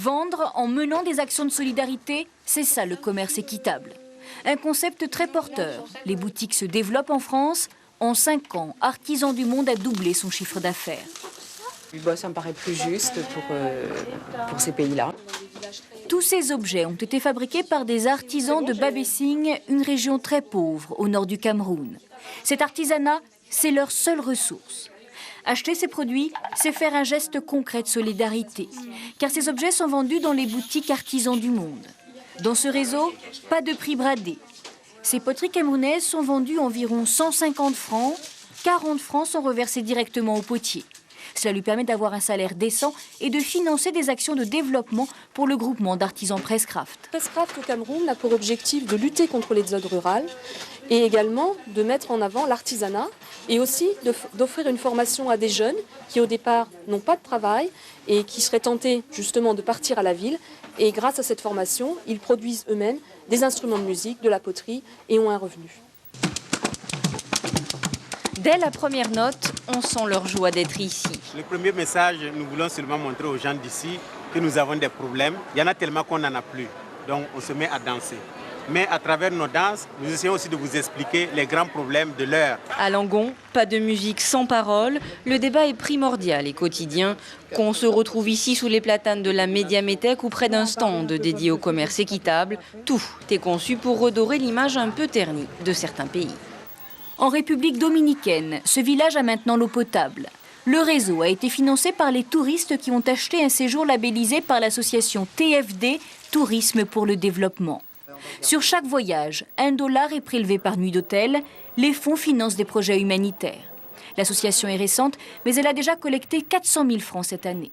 Vendre en menant des actions de solidarité, c'est ça le commerce équitable. Un concept très porteur. Les boutiques se développent en France. En 5 ans, Artisans du Monde a doublé son chiffre d'affaires. Ça me paraît plus juste pour ces pays-là. Tous ces objets ont été fabriqués par des artisans de Babessing, une région très pauvre au nord du Cameroun. Cet artisanat, c'est leur seule ressource. Acheter ces produits, c'est faire un geste concret de solidarité, car ces objets sont vendus dans les boutiques Artisans du Monde. Dans ce réseau, pas de prix bradé. Ces poteries camerounaises sont vendues environ 150 francs. 40 francs sont reversés directement au potier. Cela lui permet d'avoir un salaire décent et de financer des actions de développement pour le groupement d'artisans Presscraft. Presscraft au Cameroun a pour objectif de lutter contre l'exode rural et également de mettre en avant l'artisanat et aussi d'offrir une formation à des jeunes qui au départ n'ont pas de travail et qui seraient tentés justement de partir à la ville. Et grâce à cette formation, ils produisent eux-mêmes des instruments de musique, de la poterie et ont un revenu. Dès la première note, on sent leur joie d'être ici. Le premier message, nous voulons seulement montrer aux gens d'ici que nous avons des problèmes. Il y en a tellement qu'on n'en a plus. Donc on se met à danser. Mais à travers nos danses, nous essayons aussi de vous expliquer les grands problèmes de l'heure. À Langon, pas de musique sans parole. Le débat est primordial et quotidien. Qu'on se retrouve ici sous les platanes de la Médiaméthèque ou près d'un stand dédié au commerce équitable, tout est conçu pour redorer l'image un peu ternie de certains pays. En République dominicaine, ce village a maintenant l'eau potable. Le réseau a été financé par les touristes qui ont acheté un séjour labellisé par l'association TFD, Tourisme pour le développement. Sur chaque voyage, $1 est prélevé par nuit d'hôtel. Les fonds financent des projets humanitaires. L'association est récente, mais elle a déjà collecté 400 000 francs cette année.